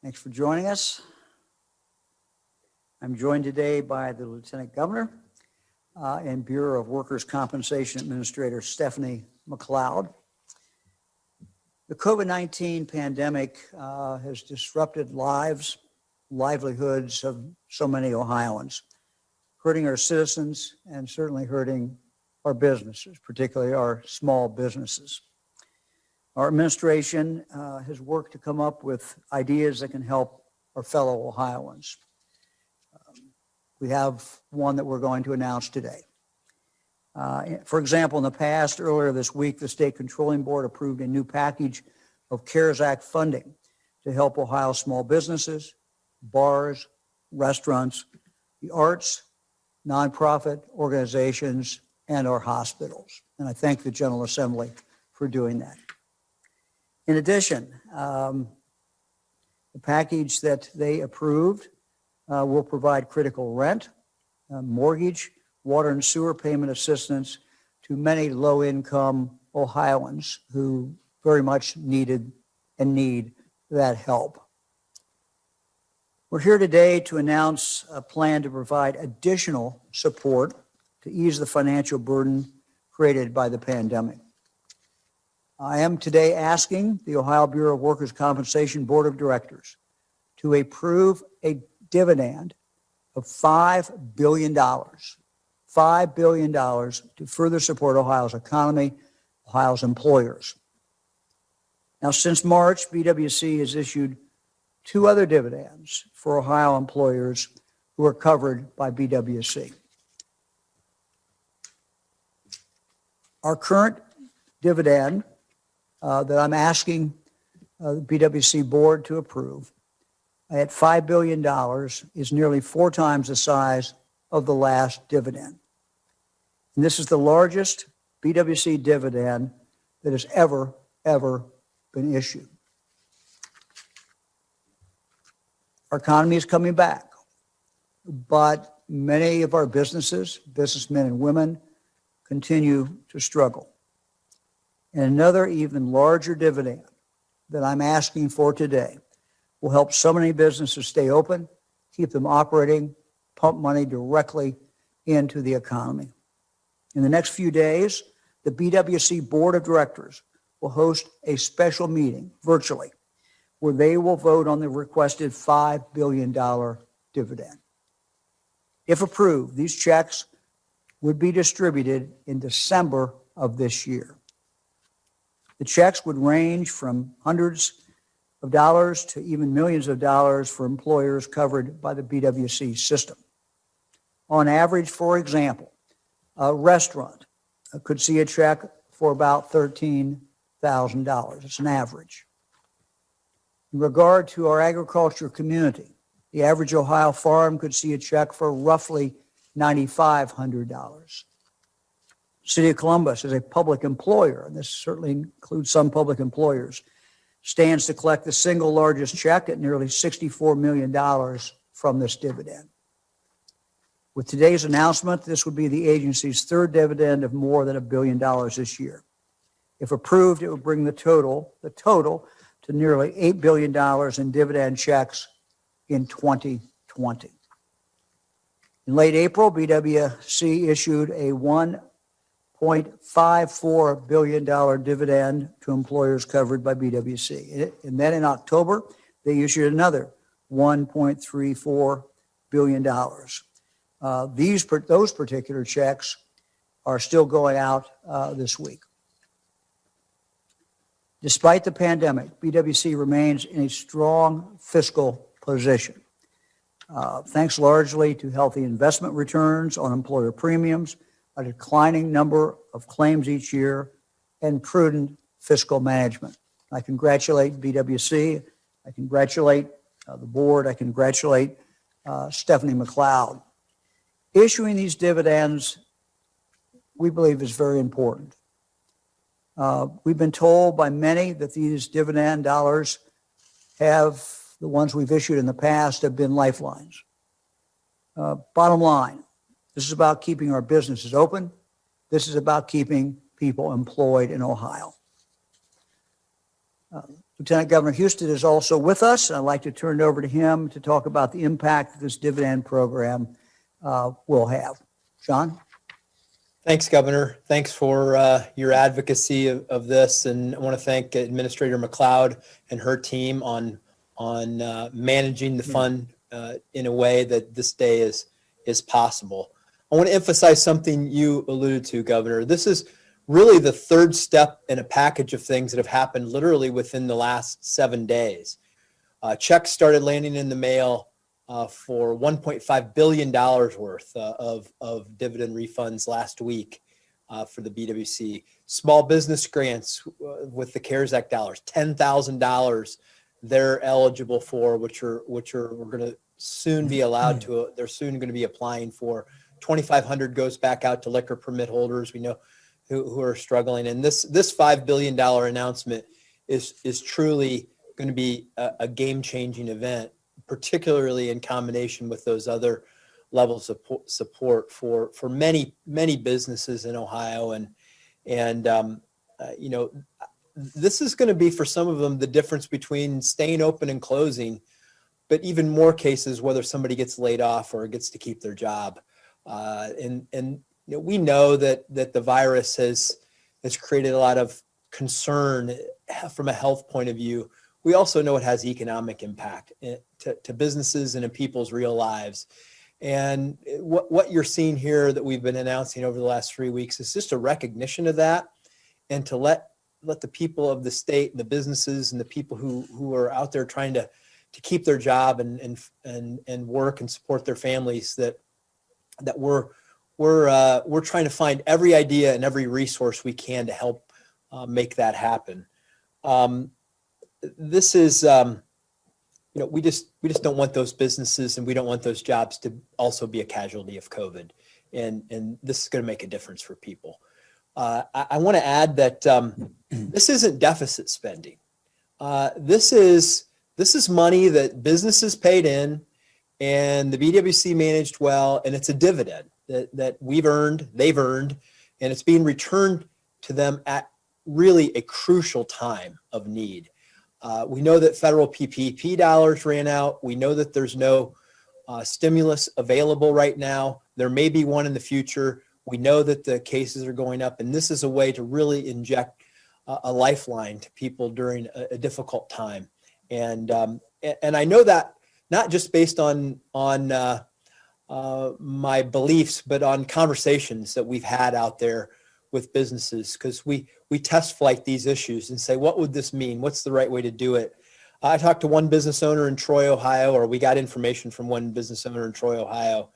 Thanks for joining us. I'm joined today by the Lieutenant Governor and Bureau of Workers' Compensation Administrator Stephanie McLeod. The COVID-19 pandemic has disrupted livelihoods of so many Ohioans, hurting our citizens and certainly hurting our businesses, particularly our small businesses. Our administration has worked to come up with ideas that can help our fellow Ohioans. We have one that we're going to announce today. For example, in the past, earlier this week, the State Controlling Board approved a new package of CARES Act funding to help Ohio small businesses, bars, restaurants, the arts, nonprofit organizations, and our hospitals. And I thank the General Assembly for doing that. In addition, the package that they approved will provide critical rent, mortgage, water and sewer payment assistance to many low-income Ohioans who very much needed and need that help. We're here today to announce a plan to provide additional support to ease the financial burden created by the pandemic. I am today asking the Ohio Bureau of Workers' Compensation Board of Directors to approve a dividend of $5 billion, $5 billion to further support Ohio's economy, Ohio's employers. Now, since March, BWC has issued 2 other dividends for Ohio employers who are covered by BWC. Our current dividend that I'm asking the BWC board to approve at $5 billion is nearly 4 times the size of the last dividend. And this is the largest BWC dividend that has ever been issued. Our economy is coming back, but many of our businesses, businessmen and women, continue to struggle. And another even larger dividend that I'm asking for today will help so many businesses stay open, keep them operating, pump money directly into the economy. In the next few days, the BWC Board of Directors will host a special meeting virtually where they will vote on the requested $5 billion dividend. If approved, these checks would be distributed in December of this year. The checks would range from hundreds of dollars to even millions of dollars for employers covered by the BWC system. On average, for example, a restaurant could see a check for about $13,000. It's an average. In regard to our agriculture community, the average Ohio farm could see a check for roughly $9,500. City of Columbus is a public employer, and this certainly includes some public employers, stands to collect the single largest check at nearly $64 million from this dividend. With today's announcement, this would be the agency's 3rd dividend of more than $1 billion this year. If approved, it would bring the total to nearly $8 billion in dividend checks in 2020. In late April, BWC issued a $1.54 billion dividend to employers covered by BWC. And then in October, they issued another $1.34 billion. Those particular checks are still going out this week. Despite the pandemic, BWC remains in a strong fiscal position, thanks largely to healthy investment returns on employer premiums, a declining number of claims each year, and prudent fiscal management. I congratulate BWC. I congratulate the board. I congratulate Stephanie McLeod. Issuing these dividends, we believe, is very important. We've been told by many that these dividend dollars the ones we've issued in the past, have been lifelines. Bottom line, this is about keeping our businesses open. This is about keeping people employed in Ohio. Lieutenant Governor Husted is also with us. I'd like to turn it over to him to talk about the impact this dividend program will have. Jon? Thanks, Governor. Thanks for your advocacy of this, and I want to thank Administrator McLeod and her team on managing the fund in a way that this day is possible. I want to emphasize something you alluded to, Governor. This is really the third step in a package of things that have happened literally within the last 7 days. Checks started landing in the mail for $1.5 billion worth of dividend refunds last week for the BWC. Small business grants with the CARES Act dollars, $10,000 they're eligible for, which we're going to soon be allowed to. They're soon going to be applying for. $2,500 goes back out to liquor permit holders we know who are struggling. And this $5 billion announcement is truly going to be a game-changing event, particularly in combination with those other levels of support for many businesses in Ohio. And this is going to be, for some of them, the difference between staying open and closing, but even more cases whether somebody gets laid off or gets to keep their job. We know that the virus has created a lot of concern from a health point of view. We also know it has economic impact to businesses and in people's real lives. And what you're seeing here that we've been announcing over the last 3 weeks is just a recognition of that, and to let the people of the state and the businesses and the people who are out there trying to keep their job and work and support their families that we're trying to find every idea and every resource we can to help make that happen. This is, we just don't want those businesses and we don't want those jobs to also be a casualty of COVID. And this is going to make a difference for people. I want to add that this isn't deficit spending. This is money that businesses paid in and the BWC managed well, and it's a dividend that they've earned, and it's being returned to them at really a crucial time of need. We know that federal PPP dollars ran out. We know that there's no stimulus available right now. There may be one in the future. We know that the cases are going up, and this is a way to really inject a lifeline to people during a difficult time. And I know that not just based on my beliefs, but on conversations that we've had out there with businesses, because we test flight these issues and say, what would this mean? What's the right way to do it? I talked to one business owner in Troy, Ohio, or we got information from one business owner in Troy, Ohio,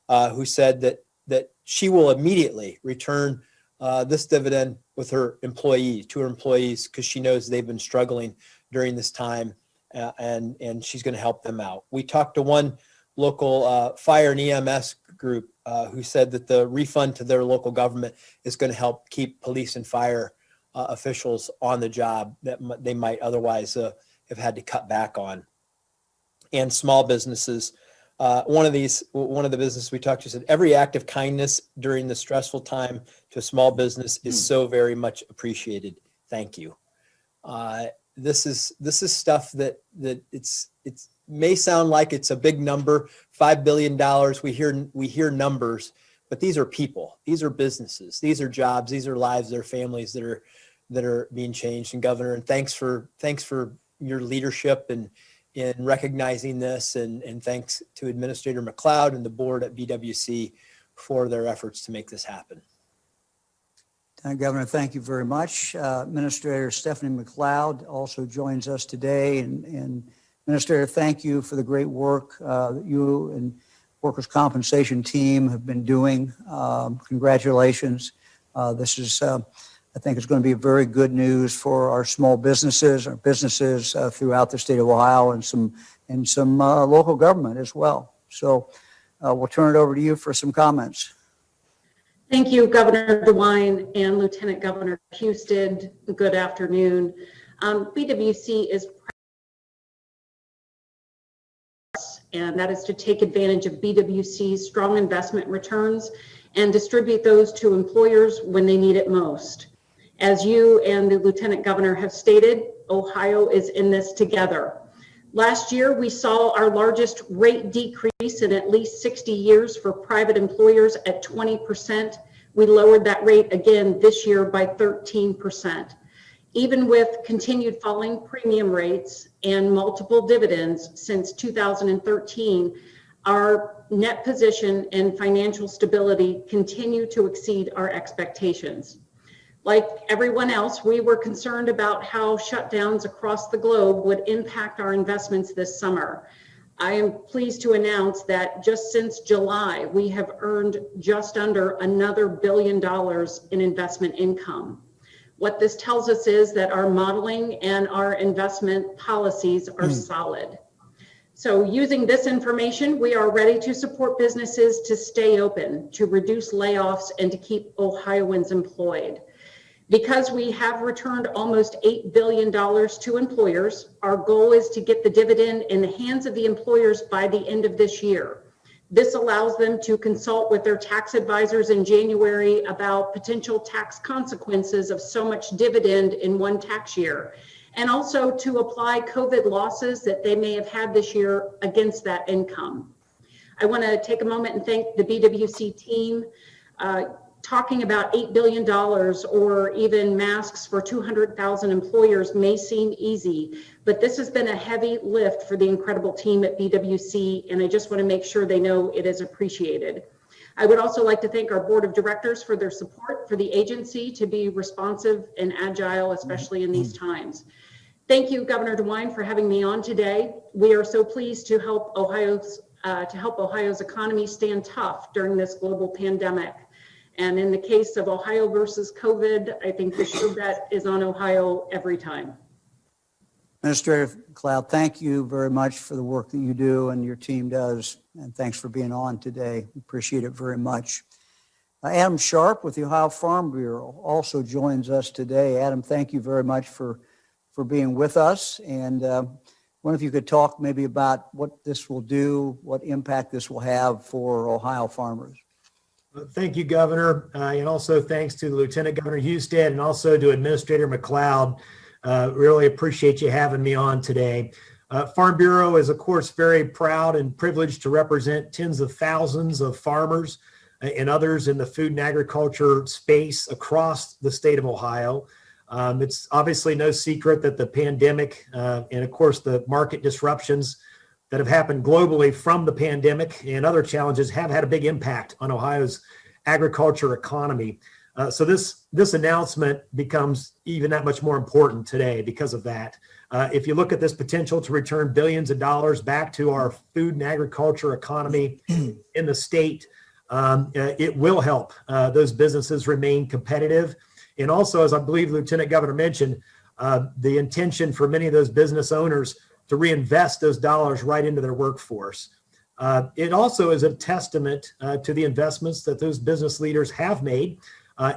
who said that she will immediately return this dividend with her employees, to her employees, because she knows they've been struggling during this time, and she's going to help them out. We talked to one local fire and EMS group who said that the refund to their local government is going to help keep police and fire officials on the job that they might otherwise have had to cut back on. And small businesses. One of the businesses we talked to said, every act of kindness during the stressful time to a small business is so very much appreciated. Thank you. This is stuff that it's may sound like it's a big number, $5 billion. We hear numbers, but these are people, these are businesses, these are jobs, these are lives, they're families that are being changed. And Governor, and thanks for your leadership and in recognizing this, and thanks to Administrator McLeod and the board at BWC for their efforts to make this happen. Governor, thank you very much. Administrator Stephanie McLeod also joins us today. And Administrator, thank you for the great work that you and workers' compensation team have been doing. Congratulations. This is, I think it's going to be very good news for our small businesses, our businesses throughout the state of Ohio, and some local government as well. So we'll turn it over to you for some comments. Thank you, Governor DeWine and Lieutenant Governor Husted. Good afternoon. BWC is and that is to take advantage of BWC's strong investment returns and distribute those to employers when they need it most. As you and the Lieutenant Governor have stated, Ohio is in this together. Last year, we saw our largest rate decrease in at least 60 years for private employers at 20%. We lowered that rate again this year by 13%. Even with continued falling premium rates and multiple dividends since 2013, our net position and financial stability continue to exceed our expectations. Like everyone else, we were concerned about how shutdowns across the globe would impact our investments this summer. I am pleased to announce that just since July, we have earned just under another $1 billion in investment income. What this tells us is that our modeling and our investment policies are solid. So using this information, we are ready to support businesses to stay open, to reduce layoffs, and to keep Ohioans employed. Because we have returned almost $8 billion to employers, our goal is to get the dividend in the hands of the employers by the end of this year. This allows them to consult with their tax advisors in January about potential tax consequences of so much dividend in one tax year, and also to apply COVID losses that they may have had this year against that income. I want to take a moment and thank the BWC team. Talking about $8 billion or even masks for 200,000 employers may seem easy, but this has been a heavy lift for the incredible team at BWC, and I just want to make sure they know it is appreciated. I would also like to thank our board of directors for their support for the agency to be responsive and agile, especially in these times. Thank you, Governor DeWine, for having me on today. We are so pleased to help Ohio's economy stand tough during this global pandemic. And in the case of Ohio versus COVID, I think the sure bet is on Ohio every time. Administrator McLeod, thank you very much for the work that you do and your team does. And thanks for being on today. We appreciate it very much. Adam Sharp with the Ohio Farm Bureau also joins us today. Adam, thank you very much for being with us. And I wonder if you could talk maybe about what this will do, what impact this will have for Ohio farmers. Thank you, Governor, and also thanks to Lieutenant Governor Husted and also to Administrator McLeod. Really appreciate you having me on today. Farm Bureau is, of course, very proud and privileged to represent tens of thousands of farmers and others in the food and agriculture space across the state of Ohio. It's obviously no secret that the pandemic and, of course, the market disruptions that have happened globally from the pandemic and other challenges have had a big impact on Ohio's agriculture economy. So this announcement becomes even that much more important today because of that. If you look at this potential to return billions of dollars back to our food and agriculture economy in the state, it will help those businesses remain competitive. And also, as I believe Lieutenant Governor mentioned, the intention for many of those business owners to reinvest those dollars right into their workforce. It also is a testament to the investments that those business leaders have made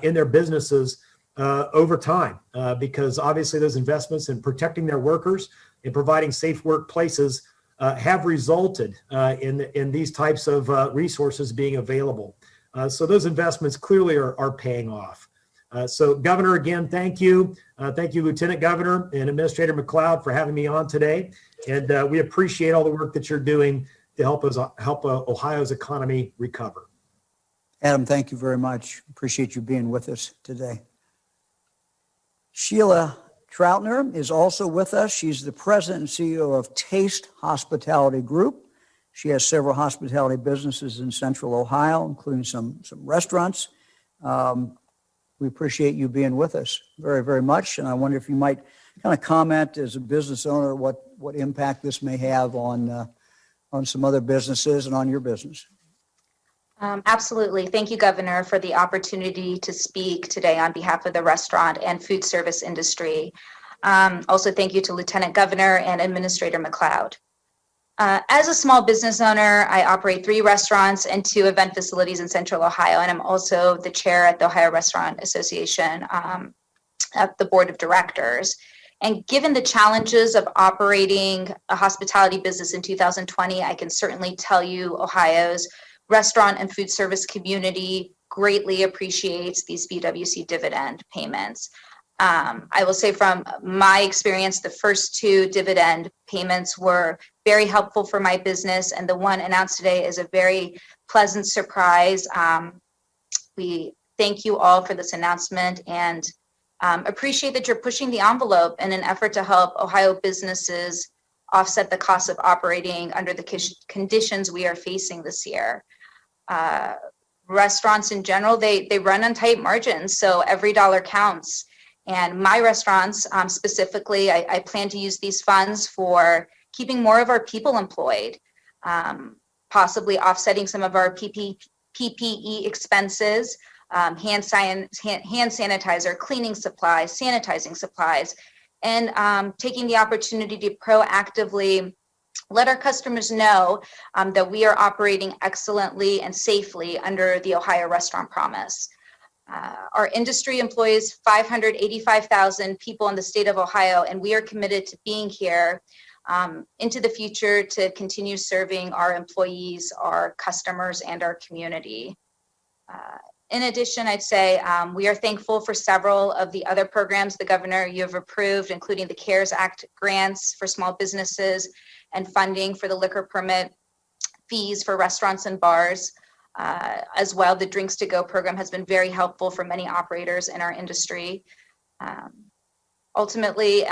in their businesses over time, because obviously those investments in protecting their workers and providing safe workplaces have resulted in these types of resources being available. So those investments clearly are paying off. So Governor, again, thank you. Thank you, Lieutenant Governor and Administrator McLeod for having me on today. And we appreciate all the work that you're doing to help Ohio's economy recover. Adam, thank you very much. Appreciate you being with us today. Sheila Troutner is also with us. She's the president and CEO of Taste Hospitality Group. She has several hospitality businesses in Central Ohio, including some restaurants. We appreciate you being with us very, very much. And I wonder if you might kind of comment as a business owner what impact this may have on some other businesses and on your business. Absolutely. Thank you, Governor, for the opportunity to speak today on behalf of the restaurant and food service industry. Also, thank you to Lieutenant Governor and Administrator McLeod. As a small business owner, I operate 3 restaurants and 2 event facilities in Central Ohio, and I'm also the chair at the Ohio Restaurant Association at the board of directors. And given the challenges of operating a hospitality business in 2020, I can certainly tell you Ohio's restaurant and food service community greatly appreciates these BWC dividend payments. I will say from my experience, the first two dividend payments were very helpful for my business, and the one announced today is a very pleasant surprise. We thank you all for this announcement and appreciate that you're pushing the envelope in an effort to help Ohio businesses offset the cost of operating under the conditions we are facing this year. Restaurants in general, they run on tight margins, so every dollar counts. And my restaurants specifically, I plan to use these funds for keeping more of our people employed, possibly offsetting some of our PPE expenses, hand sanitizer, cleaning supplies, sanitizing supplies, and taking the opportunity to proactively let our customers know that we are operating excellently and safely under the Ohio Restaurant Promise. Our industry employs 585,000 people in the state of Ohio, and we are committed to being here into the future to continue serving our employees, our customers, and our community. In addition, I'd say we are thankful for several of the other programs the governor you have approved, including the CARES Act grants for small businesses and funding for the liquor permit fees for restaurants and bars. As well, the Drinks to Go program has been very helpful for many operators in our industry. Ultimately,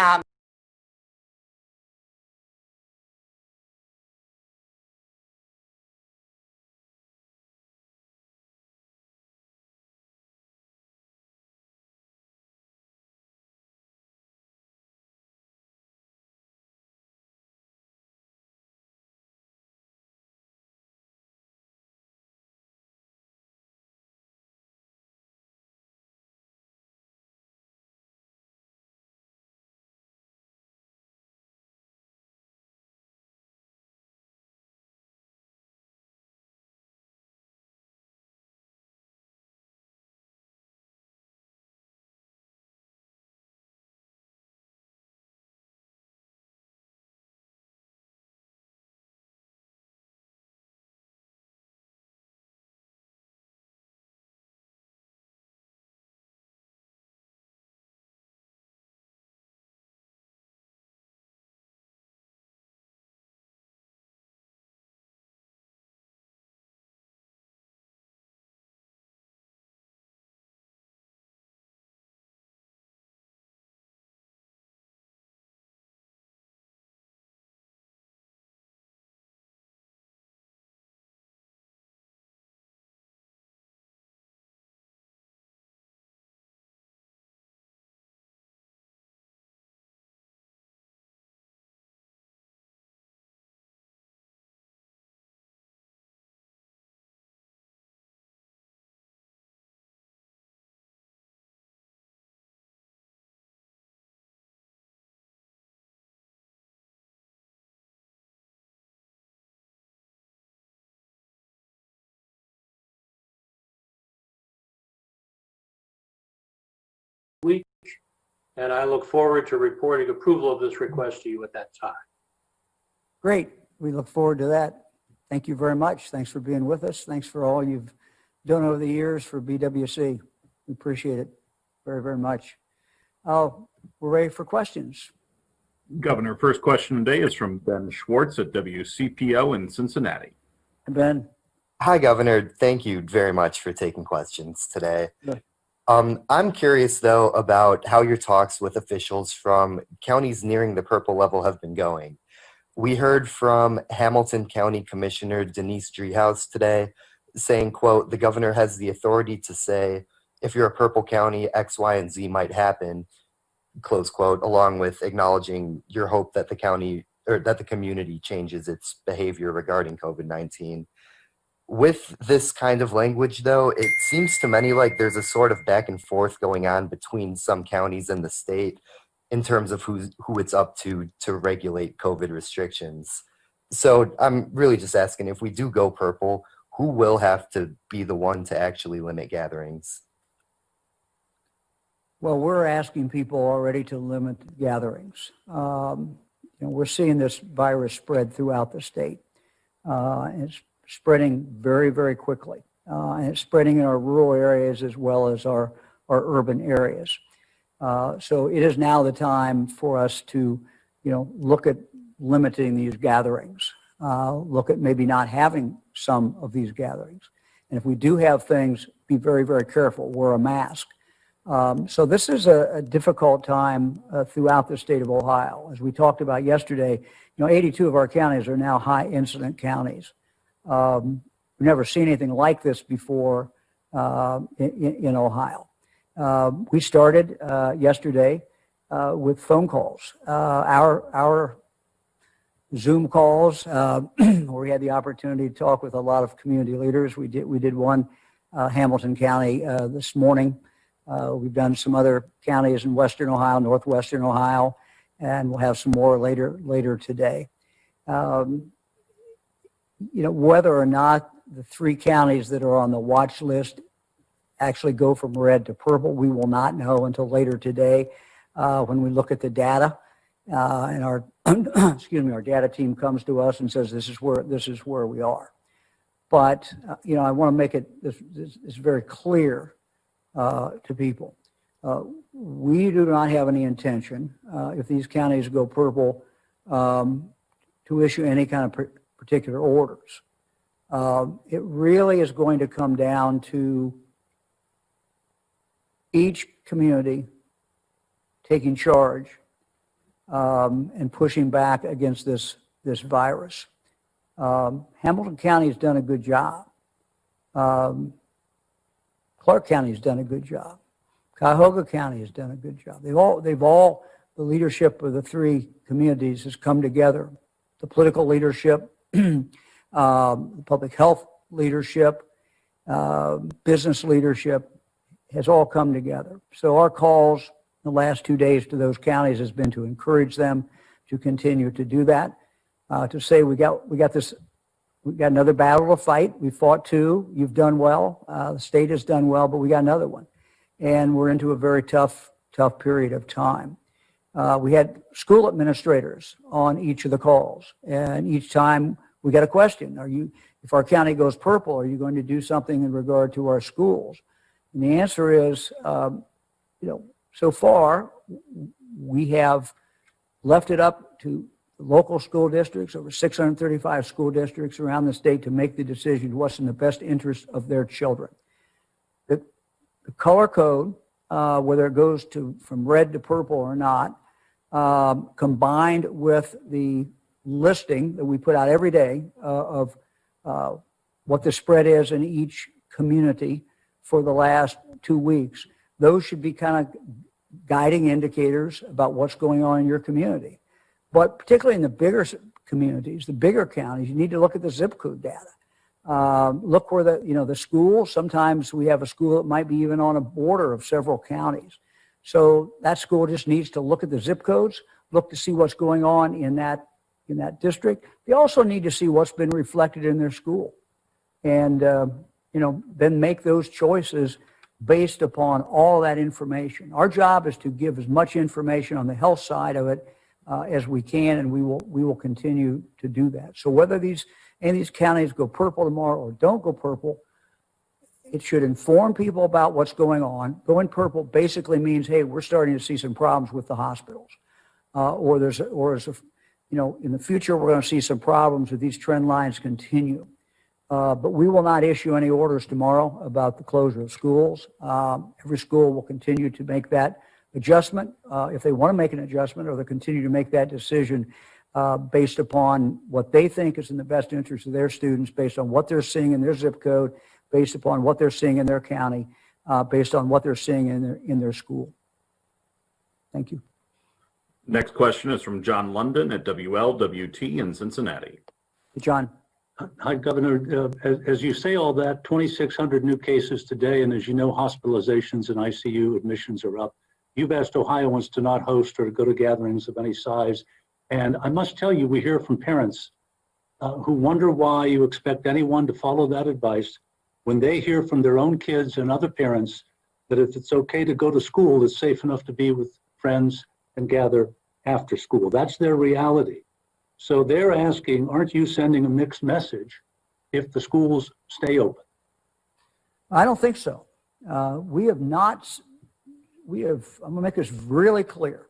week, and I look forward to reporting approval of this request to you at that time. Great. We look forward to that. Thank you very much. Thanks for being with us. Thanks for all you've done over the years for BWC. We appreciate it very, very much. We're ready for questions. Governor, first question today is from Ben Schwartz at WCPO in Cincinnati. Ben. Hi, Governor. Thank you very much for taking questions today. Good. I'm curious, though, about how your talks with officials from counties nearing the purple level have been going. We heard from Hamilton County Commissioner Denise Driehaus today saying, quote, the governor has the authority to say, if you're a purple county, X, Y, and Z might happen, close quote, along with acknowledging your hope that the county or that the community changes its behavior regarding COVID-19. With this kind of language, though, it seems to many like there's a sort of back and forth going on between some counties and the state in terms of who it's up to regulate COVID restrictions. So I'm really just asking, if we do go purple, who will have to be the one to actually limit gatherings? Well, we're asking people already to limit gatherings. We're seeing this virus spread throughout the state. It's spreading very, very quickly. And it's spreading in our rural areas as well as our urban areas. So it is now the time for us to, look at limiting these gatherings, look at maybe not having some of these gatherings. And if we do have things, be very, very careful, wear a mask. So this is a difficult time throughout the state of Ohio. As we talked about yesterday, 82 of our counties are now high incident counties. We've never seen anything like this before in Ohio. We started yesterday with phone calls. Our Zoom calls, where we had the opportunity to talk with a lot of community leaders. We did one Hamilton County this morning. We've done some other counties in Western Ohio, Northwestern Ohio, and we'll have some more later today. Whether or not the 3 counties that are on the watch list actually go from red to purple, we will not know until later today when we look at the data. And our our data team comes to us and says this is where we are. But I want to make this very clear to people. We do not have any intention, if these counties go purple, to issue any kind of particular orders. It really is going to come down to each community taking charge and pushing back against this virus. Hamilton County has done a good job. Clark County has done a good job. Cuyahoga County has done a good job. The leadership of the 3 communities has come together. The political leadership, the public health leadership, business leadership has all come together. So our calls the last 2 days to those counties has been to encourage them to continue to do that, to say we got another battle to fight. We fought 2. You've done well. The state has done well, but we got another one. And we're into a very tough period of time. We had school administrators on each of the calls. And each time we got a question. If our county goes purple, are you going to do something in regard to our schools? And the answer is, so far, we have left it up to local school districts, over 635 school districts around the state, to make the decision what's in the best interest of their children. The color code, whether it goes from red to purple or not, combined with the listing that we put out every day of what the spread is in each community for the last 2 weeks, those should be kind of guiding indicators about what's going on in your community. But particularly in the bigger communities, the bigger counties, you need to look at the zip code data. Look where the school, sometimes we have a school that might be even on a border of several counties. So that school just needs to look at the zip codes, look to see what's going on in that district. They also need to see what's been reflected in their school. And, then make those choices based upon all that information. Our job is to give as much information on the health side of it as we can, and we will continue to do that. So whether any of these counties go purple tomorrow or don't go purple, it should inform people about what's going on. Going purple basically means, hey, we're starting to see some problems with the hospitals, or in the future we're going to see some problems if these trend lines continue. But we will not issue any orders tomorrow about the closure of schools. Every school will continue to make that adjustment if they want to make an adjustment, or they'll continue to make that decision based upon what they think is in the best interest of their students, based on what they're seeing in their zip code, based upon what they're seeing in their county, based on what they're seeing in their school. Thank you. Next question is from John London at WLWT in Cincinnati. Hey, John. Hi, Governor. As you say all that, 2,600 new cases today, and as you know, hospitalizations and ICU admissions are up. You've asked Ohioans to not host or to go to gatherings of any size. And I must tell you, we hear from parents who wonder why you expect anyone to follow that advice when they hear from their own kids and other parents that if it's okay to go to school, it's safe enough to be with friends and gather after school. That's their reality. So they're asking, aren't you sending a mixed message if the schools stay open? I don't think so. We I'm gonna make this really clear.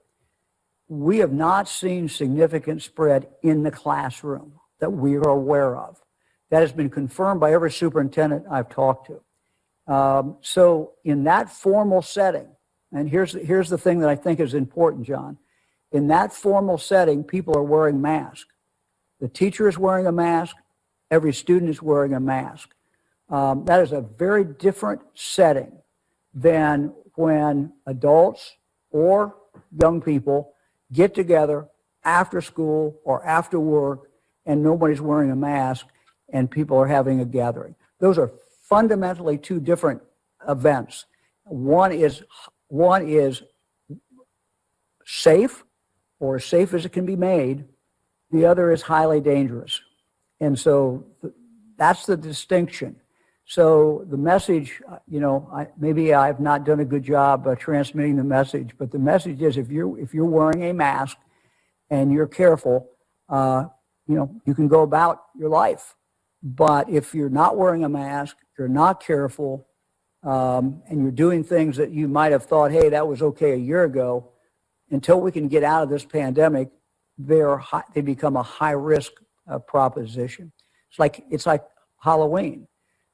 We have not seen significant spread in the classroom that we are aware of. That has been confirmed by every superintendent I've talked to. So in that formal setting, and here's the thing that I think is important, John. In that formal setting, people are wearing masks. The teacher is wearing a mask. Every student is wearing a mask. That is a very different setting than when adults or young people get together after school or after work and nobody's wearing a mask and people are having a gathering. Those are fundamentally two different events. One is safe, or as safe as it can be made. The other is highly dangerous. And so that's the distinction. So the message, maybe I've not done a good job transmitting the message, but the message is if you're wearing a mask and you're careful, you can go about your life. But if you're not wearing a mask, you're not careful, and you're doing things that you might have thought, hey, that was okay a year ago, until we can get out of this pandemic, they become a high risk proposition. It's like Halloween.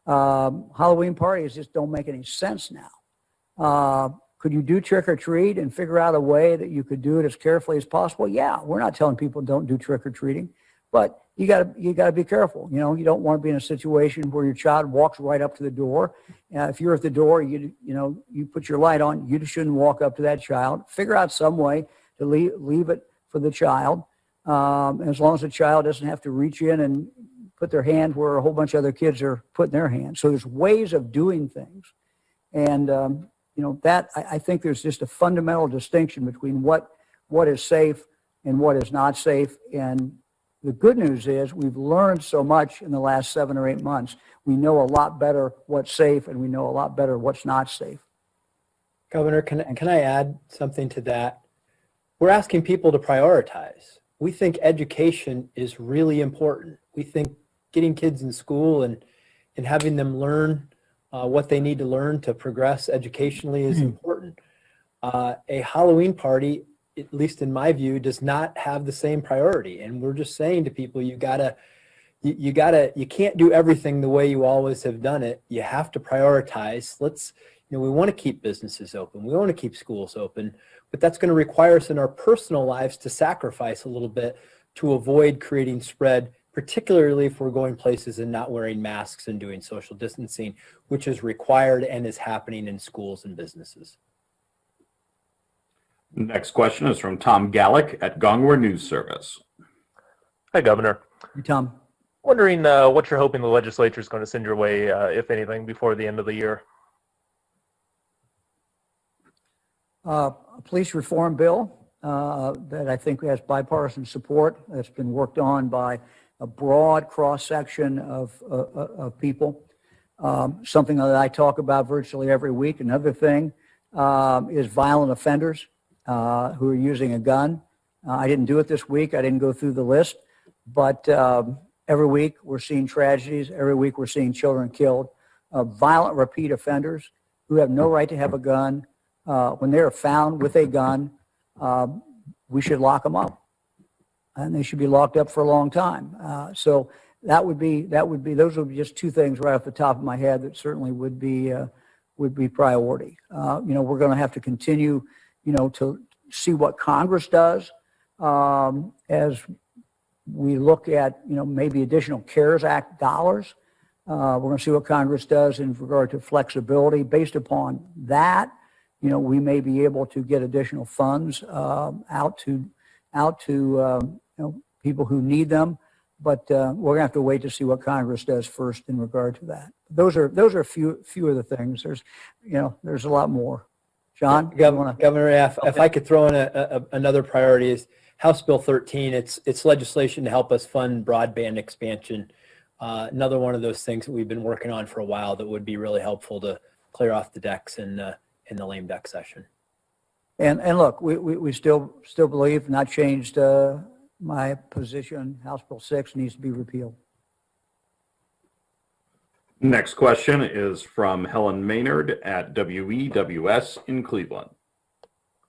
Halloween parties just don't make any sense now. Could you do trick or treat and figure out a way that you could do it as carefully as possible? Yeah, we're not telling people don't do trick or treating, but you gotta be careful. You don't want to be in a situation where your child walks right up to the door. If you're at the door, you put your light on. You shouldn't walk up to that child. Figure out some way to leave it for the child, as long as the child doesn't have to reach in and put their hand where a whole bunch of other kids are putting their hands. So there's ways of doing things, and that I think there's just a fundamental distinction between what is safe and what is not safe. And the good news is we've learned so much in the last 7 or 8 months. We know a lot better what's safe, and we know a lot better what's not safe. Governor, can I add something to that? We're asking people to prioritize. We think education is really important. We think getting kids in school and having them learn what they need to learn to progress educationally is important. A Halloween party, at least in my view, does not have the same priority. And we're just saying to people, you can't do everything the way you always have done it. You have to prioritize. We want to keep businesses open. We want to keep schools open, but that's going to require us in our personal lives to sacrifice a little bit to avoid creating spread, particularly if we're going places and not wearing masks and doing social distancing, which is required and is happening in schools and businesses. Next question is from Tom Gallick at Gongwer News Service. Hi, Governor. Hey, Tom. Wondering what you're hoping the legislature is going to send your way, if anything, before the end of the year. A police reform bill that I think has bipartisan support. That's been worked on by a broad cross-section of people. Something that I talk about virtually every week. Another thing is violent offenders who are using a gun. I didn't do it this week. I didn't go through the list. But every week we're seeing tragedies. Every week we're seeing children killed. Violent repeat offenders who have no right to have a gun. When they are found with a gun, we should lock them up. And they should be locked up for a long time. So those would be just two things right off the top of my head that certainly would be priority. We're going to have to continue, to see what Congress does as we look at, maybe additional CARES Act dollars. We're going to see what Congress does in regard to flexibility. Based upon that, we may be able to get additional funds out to people who need them, but we're gonna have to wait to see what Congress does first in regard to that. Those are a few of the things. There's a lot more. John, Governor, if I could throw in another priority is House Bill 13. It's legislation to help us fund broadband expansion. Another one of those things that we've been working on for a while that would be really helpful to clear off the decks in the lame duck session. And look, we still believe, not changed my position, House Bill 6 needs to be repealed. Next question is from Helen Maynard at WEWS in Cleveland.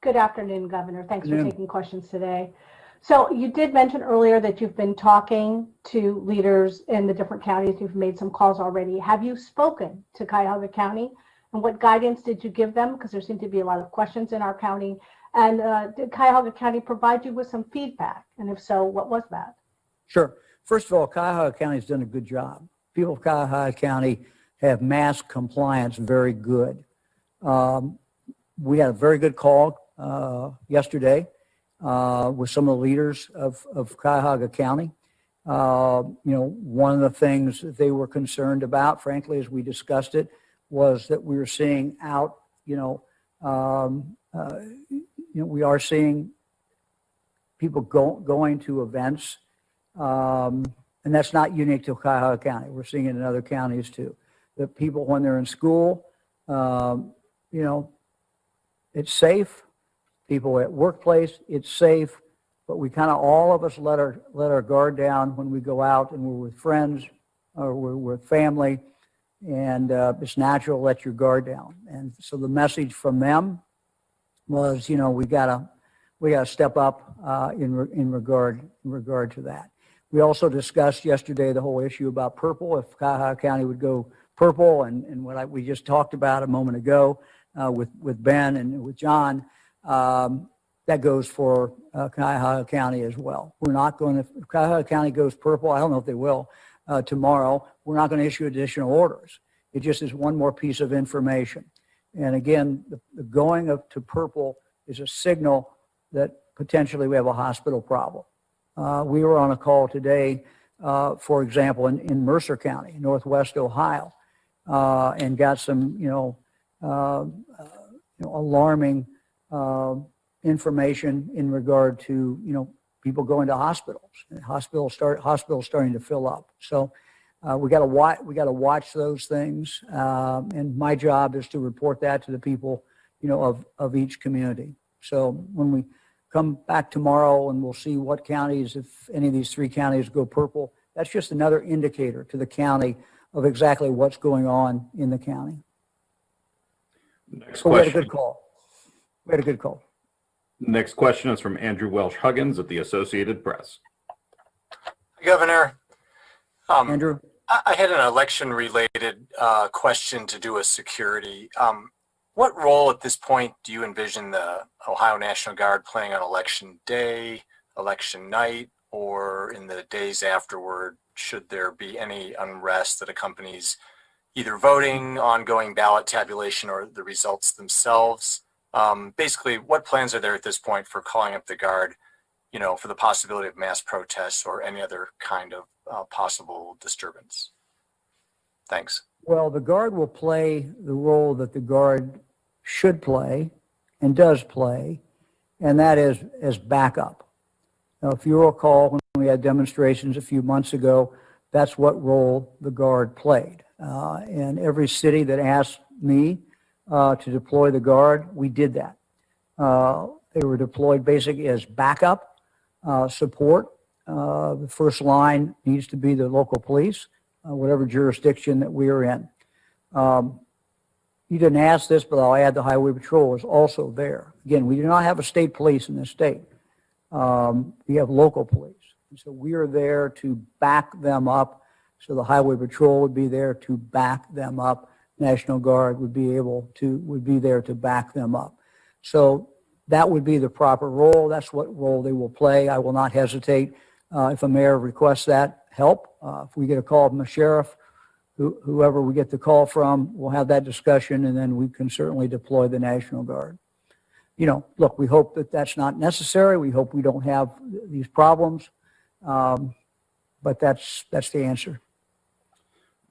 Good afternoon, Governor. Thanks for Afternoon. taking questions today. So you did mention earlier that you've been talking to leaders in the different counties. You've made some calls already. Have you spoken to Cuyahoga County? And what guidance did you give them? Because there seem to be a lot of questions in our county. And did Cuyahoga County provide you with some feedback? And if so, what was that? Sure. First of all, Cuyahoga County has done a good job. People of Cuyahoga County have mask compliance very good. We had a very good call yesterday with some of the leaders of Cuyahoga County. One of the things that they were concerned about, frankly, as we discussed it, was that we were seeing out, we are seeing people going to events, and that's not unique to Cuyahoga County. We're seeing it in other counties too. That people, when they're in school, it's safe. People at workplace, it's safe. But we kind of, all of us let our guard down when we go out and we're with friends or we're with family, and it's natural to let your guard down. And so the message from them was, we gotta step up in regard to that. We also discussed yesterday the whole issue about purple. If Cuyahoga County would go purple, and what we just talked about a moment ago with Ben and with Jon, that goes for Cuyahoga County as well. We're not going to, if Cuyahoga County goes purple, I don't know if they will tomorrow, we're not going to issue additional orders. It just is one more piece of information. And again, the going up to purple is a signal that potentially we have a hospital problem. We were on a call today, for example, in Mercer County, Northwest Ohio, and got some, alarming information in regard to, people going to hospitals. And hospitals starting to fill up. So we got to watch those things, and my job is to report that to the people, of each community. So when we come back tomorrow and we'll see what counties, if any of these 3 counties go purple, that's just another indicator to the county of exactly what's going on in the county. Next So we had a question. good call. Next question is from Andrew Welsh-Huggins at the Associated Press. Governor, Andrew? I had an election-related question to do with security. What role at this point do you envision the Ohio National Guard playing on election day, election night, or in the days afterward, should there be any unrest that accompanies either voting, ongoing ballot tabulation, or the results themselves? Basically, what plans are there at this point for calling up the Guard, for the possibility of mass protests or any other kind of possible disturbance? Thanks. Well, the Guard will play the role that the Guard should play and does play, and that is as backup. Now, if you recall, when we had demonstrations a few months ago, that's what role the Guard played. And every city that asked me to deploy the Guard, we did that. They were deployed basically as backup support. The first line needs to be the local police, whatever jurisdiction that we are in. You didn't ask this, but I'll add the Highway Patrol is also there. Again, we do not have a state police in this state. We have local police. And so we are there to back them up. So the Highway Patrol would be there to back them up. National Guard would be there to back them up. So that would be the proper role. That's what role they will play. I will not hesitate if a mayor requests that help. If we get a call from a sheriff, whoever we get the call from, we'll have that discussion, and then we can certainly deploy the National Guard. Look, we hope that that's not necessary. We hope we don't have these problems, but that's the answer.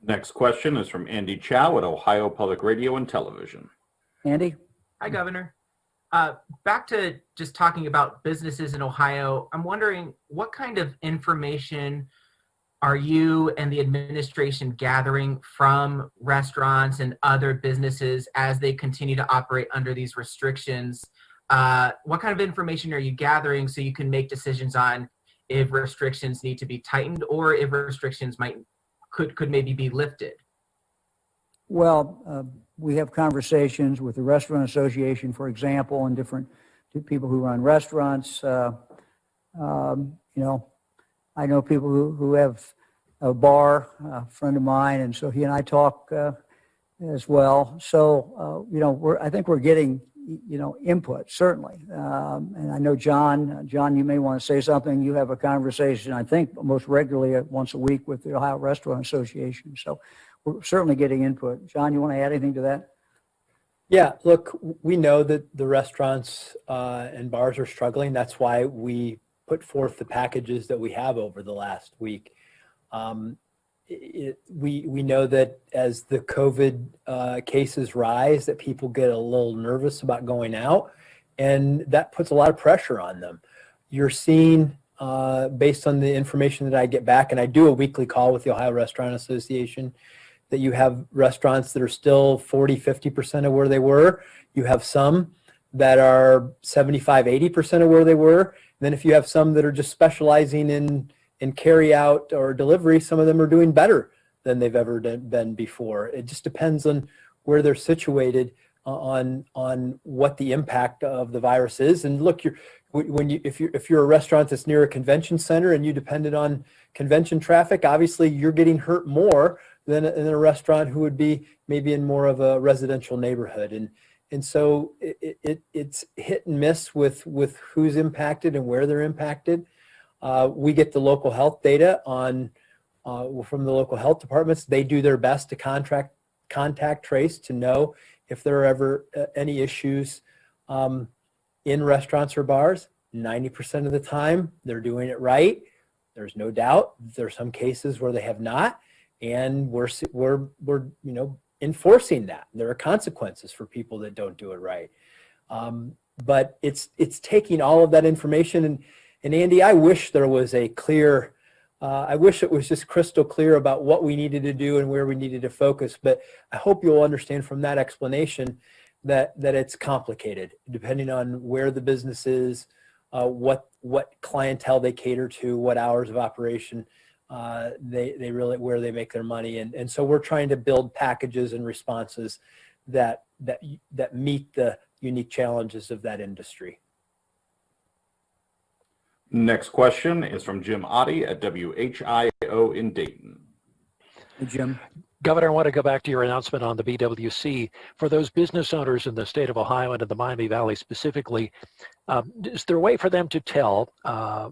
Next question is from Andy Chow at Ohio Public Radio and Television. Andy? Hi, Governor. Back to just talking about businesses in Ohio, I'm wondering what kind of information are you and the administration gathering from restaurants and other businesses as they continue to operate under these restrictions? What kind of information are you gathering so you can make decisions on if restrictions need to be tightened or if restrictions could maybe be lifted? Well, we have conversations with the Restaurant Association, for example, and different to people who run restaurants. I know people who have a bar, a friend of mine, and so he and I talk as well. So, I think we're getting, input, certainly. And I know John, you may want to say something. You have a conversation, I think, most regularly once a week with the Ohio Restaurant Association. So we're certainly getting input. John, you want to add anything to that? Yeah, look, we know that the restaurants and bars are struggling. That's why we put forth the packages that we have over the last week. We know that as the COVID cases rise, that people get a little nervous about going out, and that puts a lot of pressure on them. You're seeing, based on the information that I get back, and I do a weekly call with the Ohio Restaurant Association, that you have restaurants that are still 40, 50% of where they were. You have some that are 75, 80% of where they were. And then if you have some that are just specializing in carry out or delivery, some of them are doing better than they've ever been before. It just depends on where they're situated on what the impact of the virus is. And look, if you're a restaurant that's near a convention center and you depended on convention traffic, obviously you're getting hurt more than in a restaurant who would be maybe in more of a residential neighborhood. And so it's hit and miss with who's impacted and where they're impacted. We get the local health data from the local health departments. They do their best to contact trace to know if there are ever any issues in restaurants or bars. 90% of the time, they're doing it right. There's no doubt. There's some cases where they have not, and we're enforcing that. There are consequences for people that don't do it right. But it's taking all of that information, and Andy, I wish there was a clear, I wish it was just crystal clear about what we needed to do and where we needed to focus. But I hope you'll understand from that explanation that it's complicated, depending on where the business is, what clientele they cater to, what hours of operation they really, where they make their money. And so we're trying to build packages and responses that meet the unique challenges of that industry. Next question is from Jim Oddie at WHIO in Dayton. Hey, Jim. Governor, I want to go back to your announcement on the BWC. For those business owners in the state of Ohio and in the Miami Valley specifically, is there a way for them to tell,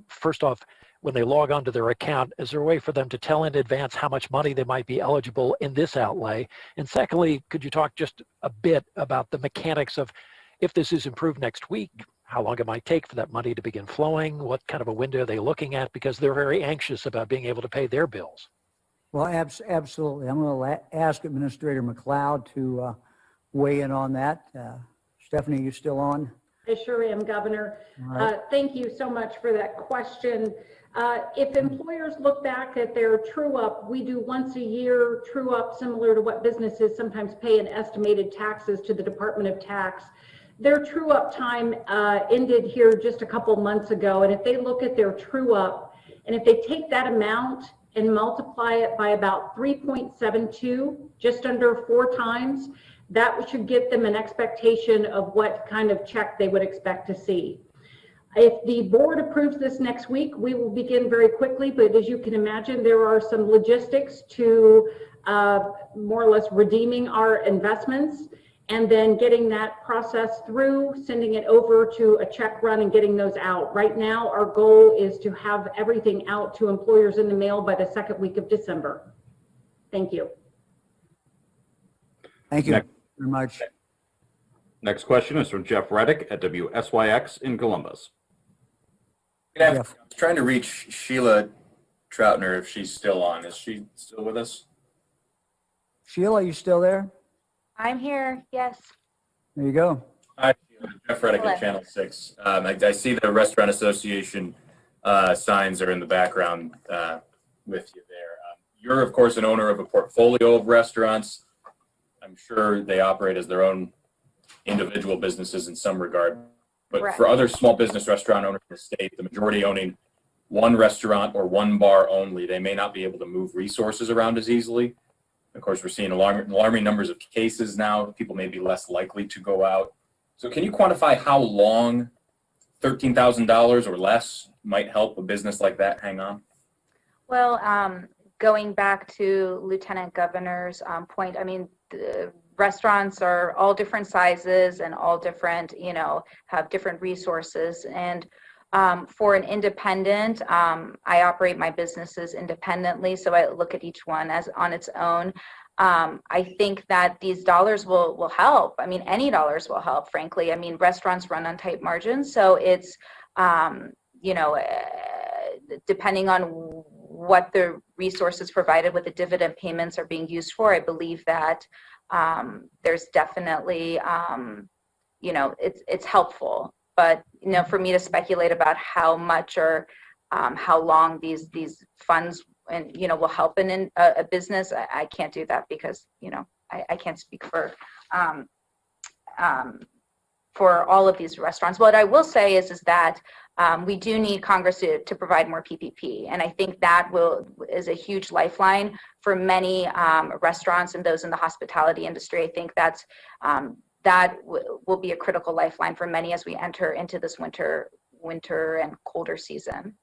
first off, when they log onto their account, is there a way for them to tell in advance how much money they might be eligible in this outlay? And secondly, could you talk just a bit about the mechanics of, if this is improved next week, how long it might take for that money to begin flowing? What kind of a window are they looking at? Because they're very anxious about being able to pay their bills. Well, absolutely. I'm going to ask Administrator McLeod to weigh in on that. Stephanie, you still on? I sure am, Governor. Right. Thank you so much for that question. If employers look back at their true up, we do once a year true up, similar to what businesses sometimes pay in estimated taxes to the Department of Tax. Their true up time ended here just a couple months ago. And if they look at their true up, and if they take that amount and multiply it by about 3.72, just under 4 times, that should give them an expectation of what kind of check they would expect to see. If the board approves this next week, we will begin very quickly, but as you can imagine, there are some logistics to more or less redeeming our investments and then getting that process through, sending it over to a check run and getting those out. Right now, our goal is to have everything out to employers in the mail by the 2nd week of December. Thank you. Thank you very much. Next question is from Jeff Reddick at WSYX in Columbus. Good afternoon. I was trying to reach Sheila Troutner if she's still on. Is she still with us? Sheila, you still there? I'm here, yes. There you go. Hi, Sheila. Jeff Reddick at Channel 6. I see the Restaurant Association signs are in the background with you there. You're, of course, an owner of a portfolio of restaurants. I'm sure they operate as their own individual businesses in some regard. But Correct. For other small business restaurant owners in the state, the majority owning one restaurant or one bar only, they may not be able to move resources around as easily. Of course, we're seeing alarming numbers of cases now. People may be less likely to go out. So can you quantify how long $13,000 or less might help a business like that hang on? Well, going back to Lieutenant Governor's point, I mean, the restaurants are all different sizes and all different, have different resources. And for an independent, I operate my businesses independently, so I look at each one as on its own. I think that these dollars will help. I mean, any dollars will help, frankly. I mean, restaurants run on tight margins, so it's, depending on what the resources provided with the dividend payments are being used for, I believe that there's definitely, it's helpful. But, for me to speculate about how much or how long these funds will help in a business, I can't do that because, I can't speak for all of these restaurants. What I will say is that we do need Congress to provide more PPP. And I think that is a huge lifeline for many restaurants and those in the hospitality industry. I think that will be a critical lifeline for many as we enter into this winter and colder season.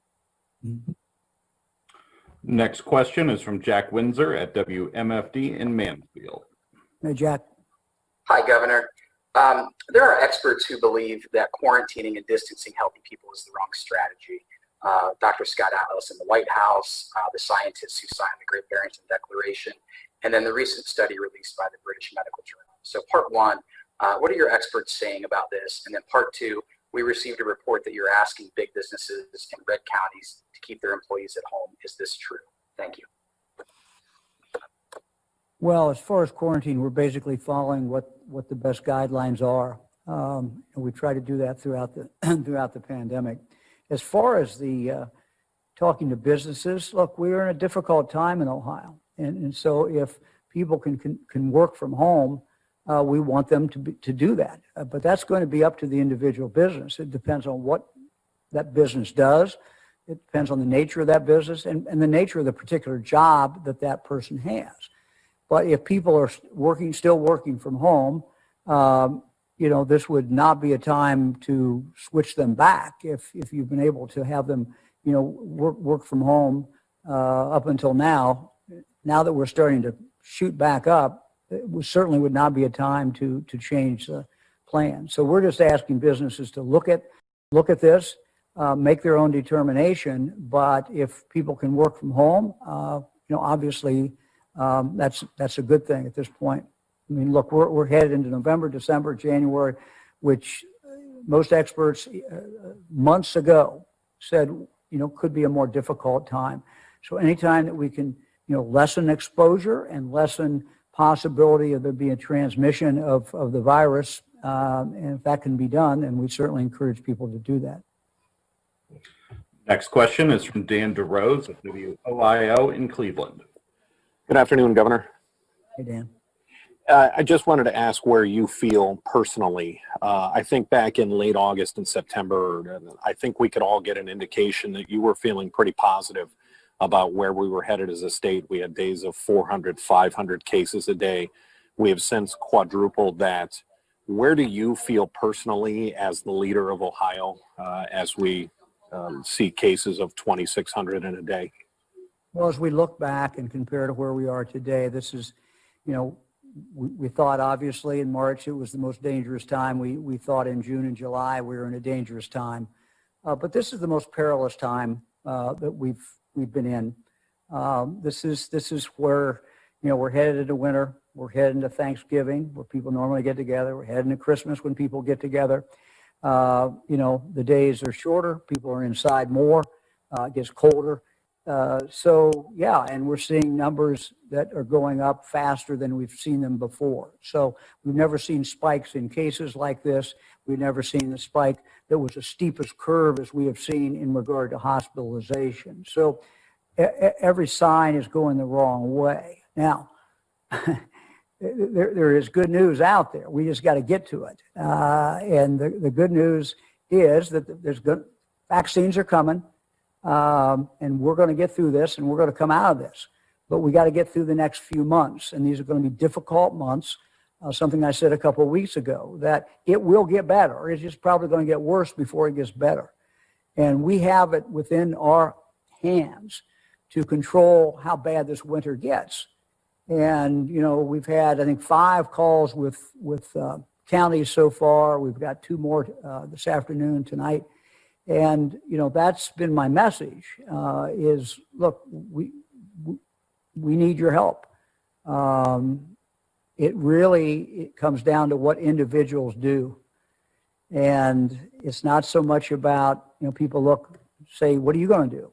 Next question is from Jack Windsor at WMFD in Mansfield. Hey, Jack. Hi, Governor. There are experts who believe that quarantining and distancing healthy people is the wrong strategy. Dr. Scott Atlas in the White House, the scientists who signed the Great Barrington Declaration, and then the recent study released by the British Medical Journal. So part one, what are your experts saying about this? And then part two, we received a report that you're asking big businesses in red counties to keep their employees at home. Is this true? Thank you. Well, as far as quarantine, we're basically following what the best guidelines are. And we try to do that throughout the pandemic. As far as the talking to businesses, look, we're in a difficult time in Ohio. And so if people can work from home, we want them to do that. But that's going to be up to the individual business. It depends on what that business does. It depends on the nature of that business and the nature of the particular job that person has. But if people are still working from home, this would not be a time to switch them back. If you've been able to have them, work from home up until now that we're starting to shoot back up, it certainly would not be a time to change the plan. So we're just asking businesses to look at this, make their own determination. But if people can work from home, obviously that's a good thing at this point. I mean, look, we're headed into November, December, January, which most experts months ago said, could be a more difficult time. So anytime that we can, lessen exposure and lessen possibility of there being a transmission of the virus, and if that can be done, then we certainly encourage people to do that. Next question is from Dan DeRose at WOIO in Cleveland. Good afternoon, Governor. Hey, Dan. I just wanted to ask where you feel personally. I think back in late August and September, I think we could all get an indication that you were feeling pretty positive about where we were headed as a state. We had days of 400, 500 cases a day. We have since quadrupled that. Where do you feel personally as the leader of Ohio as we see cases of 2,600 in a day? Well, as we look back and compare to where we are today, this is, we thought obviously in March it was the most dangerous time. We thought in June and July we were in a dangerous time. But this is the most perilous time that we've been in. This is where, we're headed into winter. We're headed into Thanksgiving where people normally get together. We're heading to Christmas when people get together. The days are shorter. People are inside more. It gets colder. And we're seeing numbers that are going up faster than we've seen them before. So we've never seen spikes in cases like this. We've never seen the spike that was the steepest curve as we have seen in regard to hospitalization. So every sign is going the wrong way. Now, there is good news out there. We just got to get to it. And the good news is that vaccines are coming. And we're going to get through this and we're going to come out of this, but we got to get through the next few months. And these are going to be difficult months. something I said a couple of weeks ago, that it will get better. It's just probably going to get worse before it gets better. And we have it within our hands to control how bad this winter gets. And, you know, we've had, I think, 5 calls with counties so far. We've got 2 more this afternoon, tonight. And, you know, that's been my message, is, look, we need your help. It comes down to what individuals do. And it's not so much about, you know, people say, what are you going to do?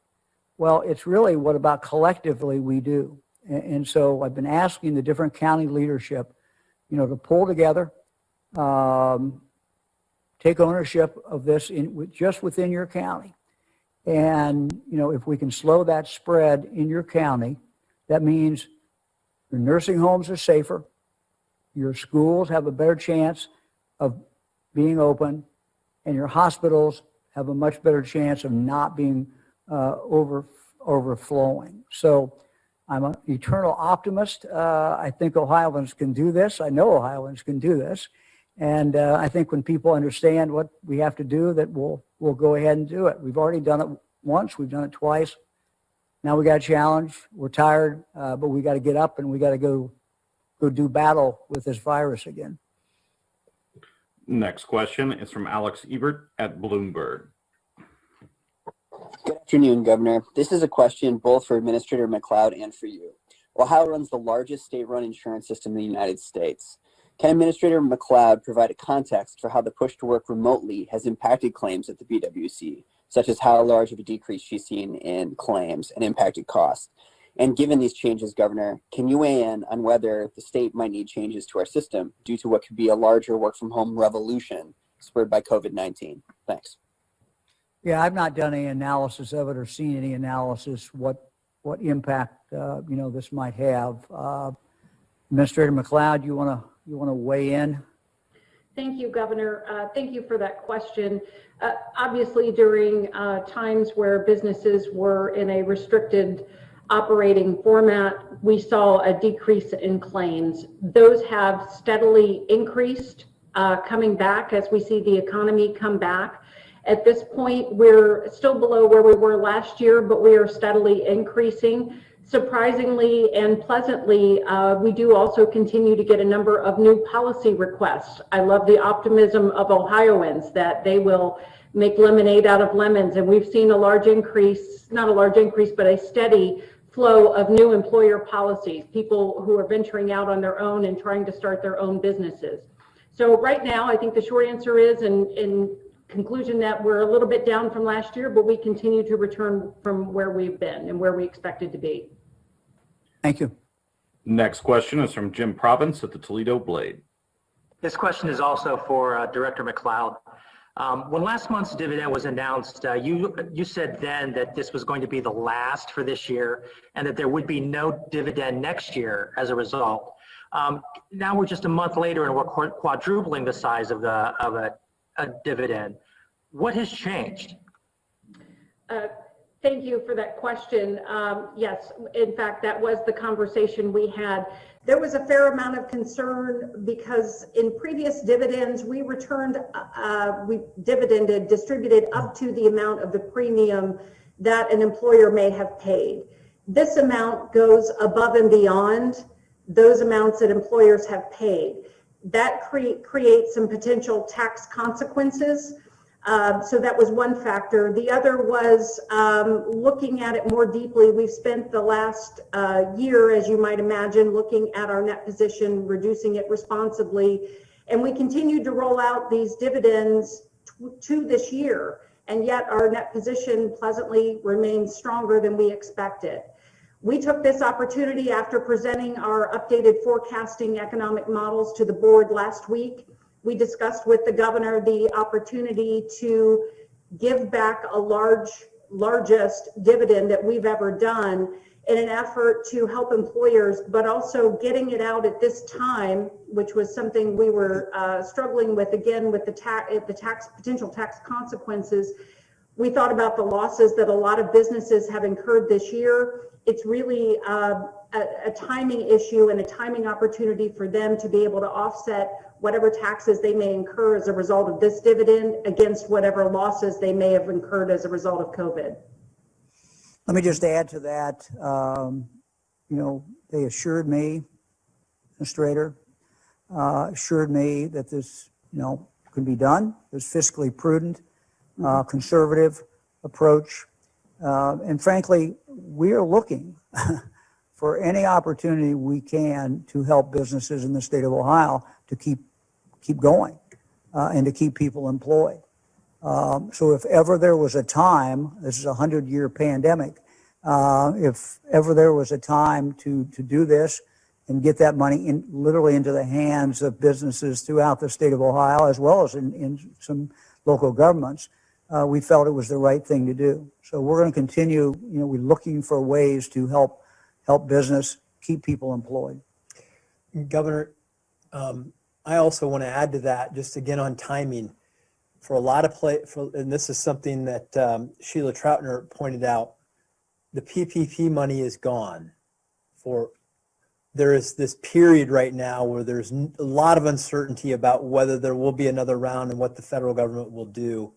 Well, it's really what about collectively we do. And so I've been asking the different county leadership, you know, to pull together, take ownership of this just within your county. And, you know, if we can slow that spread in your county, that means your nursing homes are safer, your schools have a better chance of being open, and your hospitals have a much better chance of not being overflowing. So I'm an eternal optimist. I think Ohioans can do this. I know Ohioans can do this. And I think when people understand what we have to do, that we'll go ahead and do it. We've already done it once. We've done it twice. Now we got a challenge. We're tired, but we got to get up and we got to go do battle with this virus again. Next question is from Alex Ebert at Bloomberg. Good afternoon, Governor. This is a question both for Administrator McLeod and for you. Ohio runs the largest state-run insurance system in the United States. Can Administrator McLeod provide a context for how the push to work remotely has impacted claims at the BWC, such as how large of a decrease she's seen in claims and impacted costs? And given these changes, Governor, can you weigh in on whether the state might need changes to our system due to what could be a larger work-from-home revolution spurred by COVID-19? Thanks. Yeah, I've not done any analysis of it or seen any analysis what impact this might have. Administrator McLeod, you want to weigh in? Thank you, Governor. Thank you for that question. Obviously, during times where businesses were in a restricted operating format, we saw a decrease in claims. Those have steadily increased coming back as we see the economy come back. At this point, we're still below where we were last year, but we are steadily increasing. Surprisingly and pleasantly, we do also continue to get a number of new policy requests. I love the optimism of Ohioans that they will make lemonade out of lemons, and we've seen a large increase, not a large increase, but a steady flow of new employer policies, people who are venturing out on their own and trying to start their own businesses. So right now, I think the short answer is, in conclusion, that we're a little bit down from last year, but we continue to return from where we've been and where we expected to be. Thank you. Next question is from Jim Province at the Toledo Blade. This question is also for Director McLeod. When last month's dividend was announced, you said then that this was going to be the last for this year and that there would be no dividend next year as a result. Now we're just a month later and we're quadrupling the size of a dividend. What has changed? Thank you for that question. Yes, in fact, that was the conversation we had. There was a fair amount of concern because in previous dividends, we distributed up to the amount of the premium that an employer may have paid. This amount goes above and beyond those amounts that employers have paid. That creates some potential tax consequences. So that was one factor. The other was looking at it more deeply. We've spent the last year, as you might imagine, looking at our net position, reducing it responsibly, and we continued to roll out these dividends to this year, and yet our net position pleasantly remains stronger than we expected. We took this opportunity after presenting our updated forecasting economic models to the board last week. We discussed with the governor the opportunity to give back a largest dividend that we've ever done in an effort to help employers, but also getting it out at this time, which was something we were struggling with, again, with the potential tax consequences. We thought about the losses that a lot of businesses have incurred this year. It's really a a timing issue and a timing opportunity for them to be able to offset whatever taxes they may incur as a result of this dividend against whatever losses they may have incurred as a result of COVID. Let me just add to that. They assured me, Administrator, assured me that this, can be done. It was fiscally prudent, conservative approach. And frankly, we are looking for any opportunity we can to help businesses in the state of Ohio to keep going and to keep people employed. So if ever there was a time, this is a 100-year pandemic, if ever there was a time to do this and get that money literally into the hands of businesses throughout the state of Ohio, as well as in some local governments, we felt it was the right thing to do. So we're going to continue, we're looking for ways to help business, keep people employed. Governor, I also want to add to that, just again on timing, for a lot of and this is something that Sheila Troutner pointed out, the PPP money is gone. There is this period right now where there's a lot of uncertainty about whether there will be another round and what the federal government will do.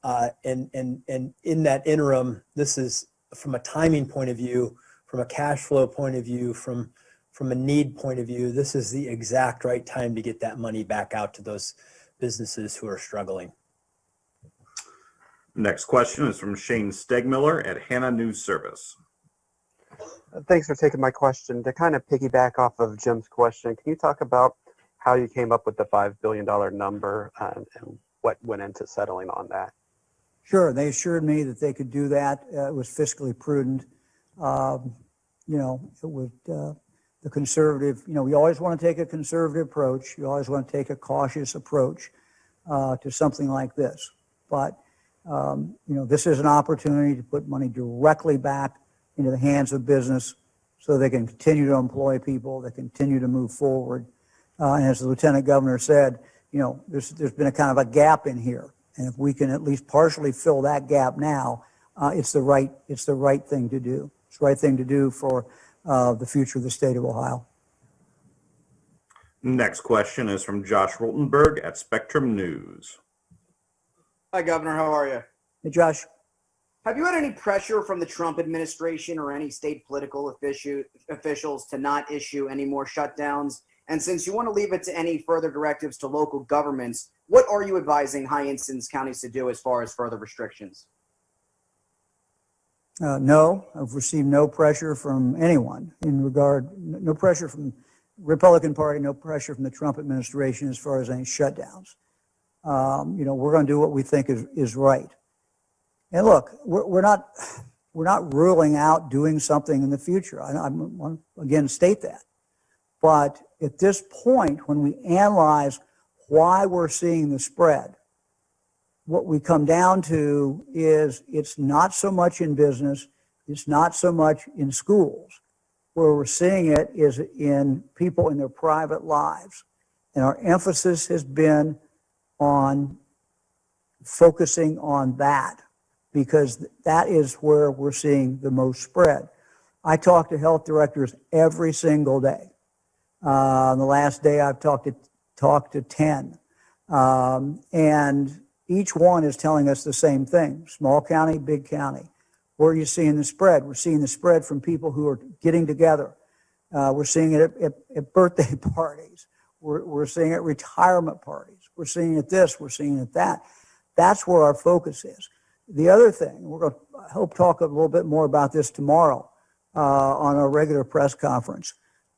And in that interim, this is from a timing point of view, from a cash flow point of view, from a need point of view, this is the exact right time to get that money back out to those businesses who are struggling. Next question is from Shane Stegmiller at Hannah News Service. Thanks for taking my question. To kind of piggyback off of Jim's question, can you talk about how you came up with the $5 billion number and what went into settling on that? Sure, they assured me that they could do that. It was fiscally prudent. It was the conservative, we always want to take a conservative approach. You always want to take a cautious approach to something like this. But, this is an opportunity to put money directly back into the hands of business so they can continue to employ people, they continue to move forward. And as the Lieutenant Governor said, there's been a kind of a gap in here. And if we can at least partially fill that gap now, it's the right thing to do. It's the right thing to do for the future of the state of Ohio. Next question is from Josh Rotenberg at Spectrum News. Hi, Governor. How are you? Hey, Josh. Have you had any pressure from the Trump administration or any state political officials to not issue any more shutdowns? And since you want to leave it to any further directives to local governments, what are you advising high-incidence counties to do as far as further restrictions? No, I've received no pressure from anyone no pressure from Republican Party, no pressure from the Trump administration as far as any shutdowns. We're going to do what we think is right. And look, we're not ruling out doing something in the future. I want to again state that. But at this point, when we analyze why we're seeing the spread, what we come down to is it's not so much in business, it's not so much in schools. Where we're seeing it is in people in their private lives. And our emphasis has been on focusing on that because that is where we're seeing the most spread. I talk to health directors every single day. The last day I've talked to 10. And each one is telling us the same thing. Small county, big county. Where are you seeing the spread? We're seeing the spread from people who are getting together. We're seeing it at birthday parties. We're seeing it at retirement parties. We're seeing it this, we're seeing it that. That's where our focus is. The other thing, we're going to, I hope, talk a little bit more about this tomorrow on our regular press conference.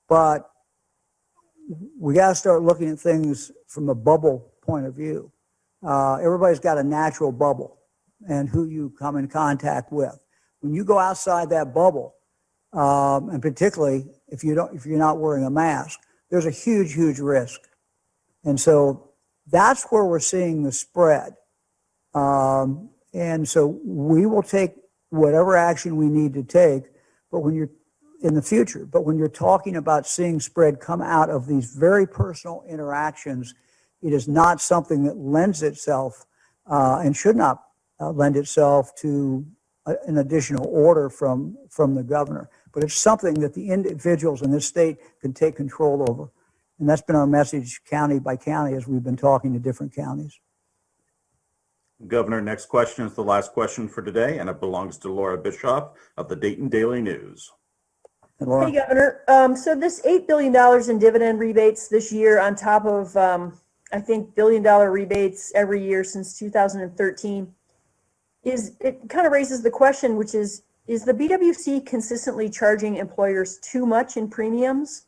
But we got to start looking at things from a bubble point of view. Everybody's got a natural bubble and who you come in contact with. When you go outside that bubble, and particularly if you're not wearing a mask, there's a huge, huge risk. And so that's where we're seeing the spread. And so we will take whatever action we need to take, but when you're in the future, but when you're talking about seeing spread come out of these very personal interactions, it is not something that lends itself and should not lend itself to an additional order from the governor. but it's something that the individuals in this state can take control over. And that's been our message county by county as we've been talking to different counties. Governor, next question is the last question for today, and it belongs to Laura Bischoff of the Dayton Daily News. Laura? Hey, Governor. So this $8 billion in dividend rebates this year on top of, I think, $1 billion rebates every year since 2013, it kind of raises the question, which is the BWC consistently charging employers too much in premiums?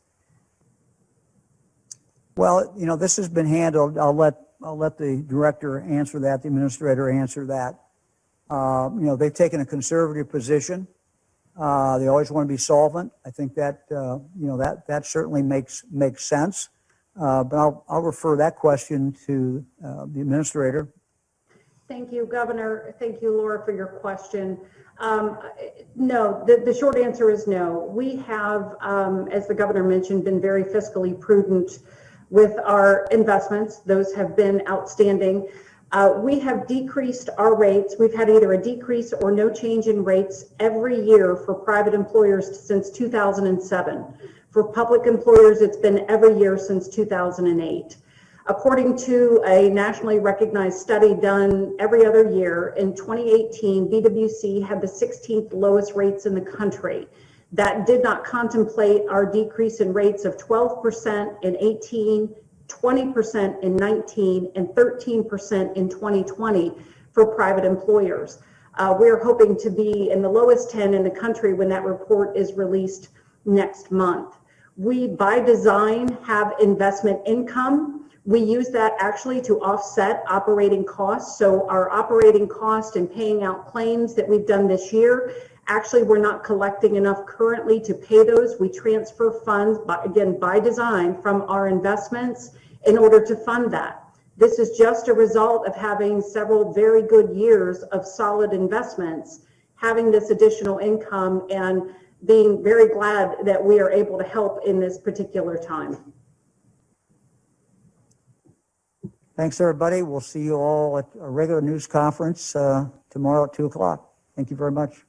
Well, you know, this has been handled. I'll let the director answer that, the administrator answer that. You know, they've taken a conservative position. They always want to be solvent. I think that, you know, that certainly makes sense. But I'll refer that question to the administrator. Thank you, Governor. Thank you, Laura, for your question. No, the short answer is no. We have, as the governor mentioned, been very fiscally prudent with our investments. Those have been outstanding. We have decreased our rates. We've had either a decrease or no change in rates every year for private employers since 2007. For public employers, it's been every year since 2008. According to a nationally recognized study done every other year, in 2018, BWC had the 16th lowest rates in the country. That did not contemplate our decrease in rates of 12% in 18, 20% in 19, and 13% in 2020 for private employers. We're hoping to be in the lowest 10 in the country when that report is released next month. We, by design, have investment income. We use that actually to offset operating costs. So our operating cost and paying out claims that we've done this year, actually we're not collecting enough currently to pay those. We transfer funds, by design, from our investments in order to fund that. This is just a result of having several very good years of solid investments, having this additional income, and being very glad that we are able to help in this particular time. Thanks, everybody. We'll see you all at a regular news conference tomorrow at 2 o'clock. Thank you very much.